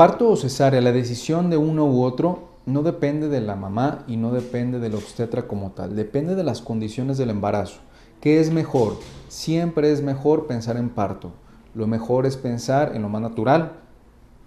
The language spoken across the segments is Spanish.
parto o cesárea, la decisión de uno u otro no depende de la mamá y no depende del obstetra como tal, depende de las condiciones del embarazo. ¿Qué es mejor? Siempre es mejor pensar en parto. Lo mejor es pensar en lo más natural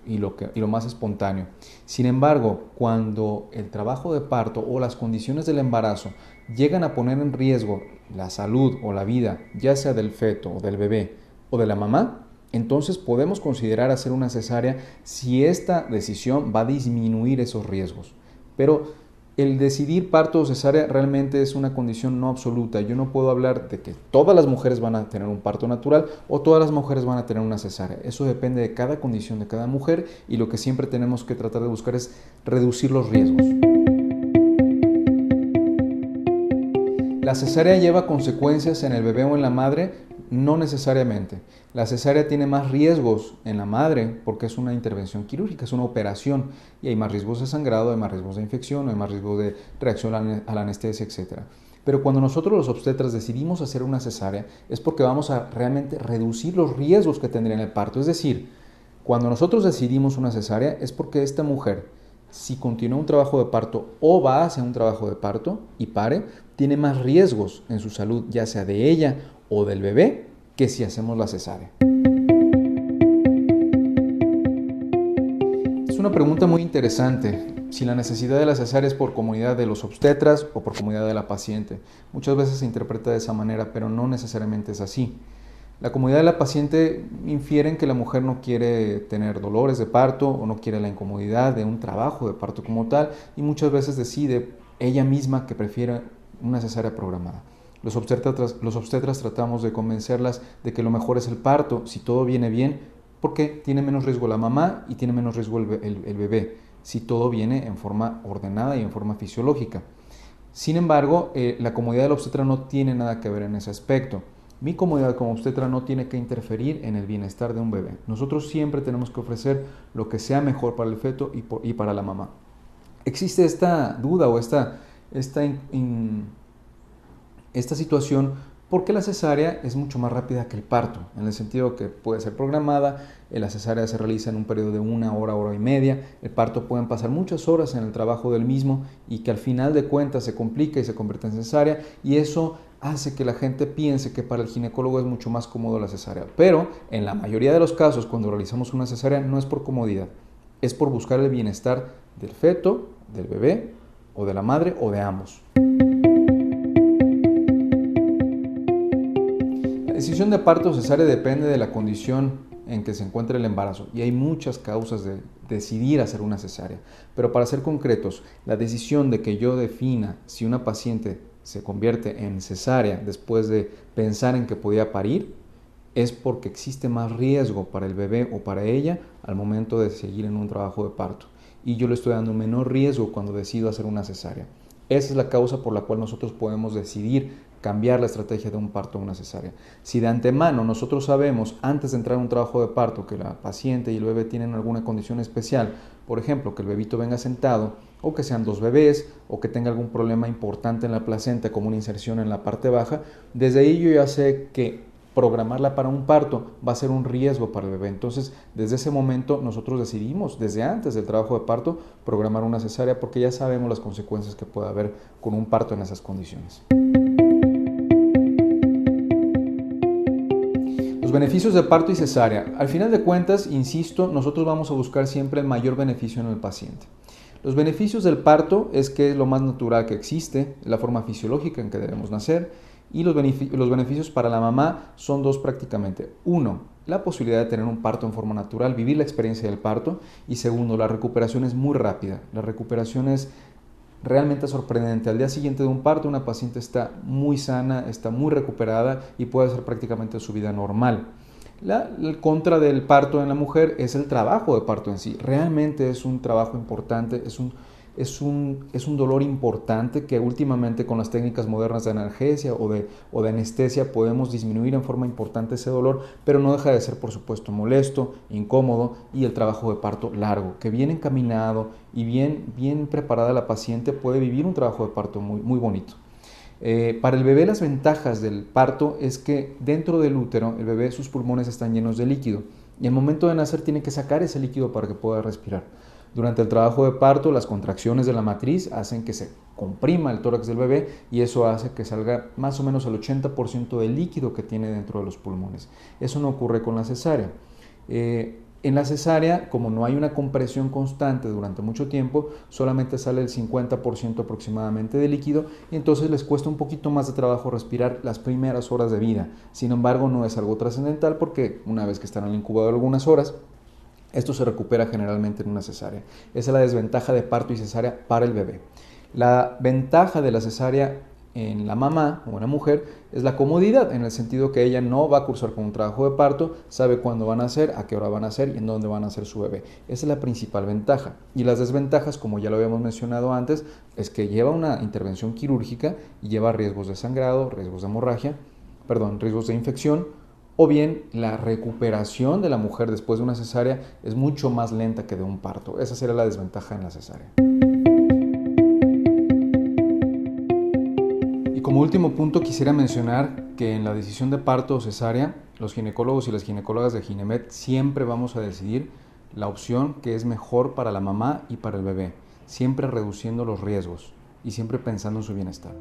y lo más espontáneo. Sin embargo, cuando el trabajo de parto o las condiciones del embarazo llegan a poner en riesgo la salud o la vida, ya sea del feto o del bebé o de la mamá, entonces podemos considerar hacer una cesárea si esta decisión va a disminuir esos riesgos. Pero el decidir parto o cesárea realmente es una condición no absoluta. Yo no puedo hablar de que todas las mujeres van a tener un parto natural o todas las mujeres van a tener una cesárea. Eso depende de cada condición de cada mujer y lo que siempre tenemos que tratar de buscar es reducir los riesgos. ¿La cesárea lleva consecuencias en el bebé o en la madre? No necesariamente. La cesárea tiene más riesgos en la madre porque es una intervención quirúrgica, es una operación y hay más riesgos de sangrado, hay más riesgos de infección, hay más riesgos de reacción a la anestesia, etc. Pero cuando nosotros los obstetras decidimos hacer una cesárea es porque vamos a realmente reducir los riesgos que tendría en el parto. Es decir, cuando nosotros decidimos una cesárea es porque esta mujer, si continúa un trabajo de parto o va hacia un trabajo de parto y pare, tiene más riesgos en su salud, ya sea de ella o del bebé, que si hacemos la cesárea. Es una pregunta muy interesante, si la necesidad de la cesárea es por comodidad de los obstetras o por comodidad de la paciente. Muchas veces se interpreta de esa manera, pero no necesariamente es así. La comodidad de la paciente infiere en que la mujer no quiere tener dolores de parto o no quiere la incomodidad de un trabajo de parto como tal y muchas veces decide ella misma que prefiere una cesárea programada. Los obstetras tratamos de convencerlas de que lo mejor es el parto si todo viene bien, porque tiene menos riesgo la mamá y tiene menos riesgo el bebé, si todo viene en forma ordenada y en forma fisiológica. Sin embargo, la comodidad del obstetra no tiene nada que ver en ese aspecto. Mi comodidad como obstetra no tiene que interferir en el bienestar de un bebé. Nosotros siempre tenemos que ofrecer lo que sea mejor para el feto y para la mamá. Existe esta duda o esta situación porque la cesárea es mucho más rápida que el parto, en el sentido que puede ser programada, la cesárea se realiza en un periodo de 1 hora, hora y media, el parto pueden pasar muchas horas en el trabajo del mismo y que al final de cuentas se complica y se convierte en cesárea y eso hace que la gente piense que para el ginecólogo es mucho más cómodo la cesárea. Pero en la mayoría de los casos cuando realizamos una cesárea no es por comodidad, es por buscar el bienestar del feto, del bebé o de la madre o de ambos. La decisión de parto o cesárea depende de la condición en que se encuentra el embarazo y hay muchas causas de decidir hacer una cesárea. Pero para ser concretos, la decisión de que yo defina si una paciente se convierte en cesárea después de pensar en que podía parir es porque existe más riesgo para el bebé o para ella al momento de seguir en un trabajo de parto. Y yo le estoy dando un menor riesgo cuando decido hacer una cesárea. Esa es la causa por la cual nosotros podemos decidir cambiar la estrategia de un parto a una cesárea. Si de antemano nosotros sabemos, antes de entrar a un trabajo de parto, que la paciente y el bebé tienen alguna condición especial, por ejemplo, que el bebito venga sentado, o que sean 2 bebés, o que tenga algún problema importante en la placenta, como una inserción en la parte baja, desde ahí yo ya sé que programarla para un parto va a ser un riesgo para el bebé. Entonces, desde ese momento nosotros decidimos, desde antes del trabajo de parto, programar una cesárea porque ya sabemos las consecuencias que puede haber con un parto en esas condiciones. Los beneficios de parto y cesárea. Al final de cuentas, insisto, nosotros vamos a buscar siempre el mayor beneficio en el paciente. Los beneficios del parto es que es lo más natural que existe, la forma fisiológica en que debemos nacer, y los beneficios para la mamá son 2 prácticamente. 1, la posibilidad de tener un parto en forma natural, vivir la experiencia del parto, y segundo, la recuperación es muy rápida. La recuperación es realmente sorprendente. Al día siguiente de un parto, una paciente está muy sana, está muy recuperada y puede hacer prácticamente su vida normal. El contra del parto en la mujer es el trabajo de parto en sí. Realmente es un trabajo importante, es un dolor importante que últimamente con las técnicas modernas de analgesia o de anestesia podemos disminuir en forma importante ese dolor, pero no deja de ser, por supuesto, molesto, incómodo y el trabajo de parto largo, que bien encaminado y bien preparada la paciente puede vivir un trabajo de parto muy, muy bonito. Para el bebé las ventajas del parto es que dentro del útero el bebé sus pulmones están llenos de líquido y al momento de nacer tiene que sacar ese líquido para que pueda respirar. Durante el trabajo de parto, las contracciones de la matriz hacen que se comprima el tórax del bebé y eso hace que salga más o menos el 80% del líquido que tiene dentro de los pulmones. Eso no ocurre con la cesárea. En la cesárea, como no hay una compresión constante durante mucho tiempo, solamente sale el 50% aproximadamente de líquido y entonces les cuesta un poquito más de trabajo respirar las primeras horas de vida. Sin embargo, no es algo trascendental porque una vez que están en el incubador algunas horas, esto se recupera generalmente en una cesárea. Esa es la desventaja de parto y cesárea para el bebé. La ventaja de la cesárea en la mamá o en la mujer es la comodidad, en el sentido que ella no va a cursar con un trabajo de parto, sabe cuándo van a nacer, a qué hora van a nacer y en dónde van a nacer su bebé. Esa es la principal ventaja. Y las desventajas, como ya lo habíamos mencionado antes, es que lleva una intervención quirúrgica y lleva riesgos de sangrado, riesgos de hemorragia, riesgos de infección, o bien la recuperación de la mujer después de una cesárea es mucho más lenta que de un parto. Esa sería la desventaja en la cesárea. Y como último punto quisiera mencionar que en la decisión de parto o cesárea, los ginecólogos y las ginecólogas de Ginemed siempre vamos a decidir la opción que es mejor para la mamá y para el bebé, siempre reduciendo los riesgos y siempre pensando en su bienestar.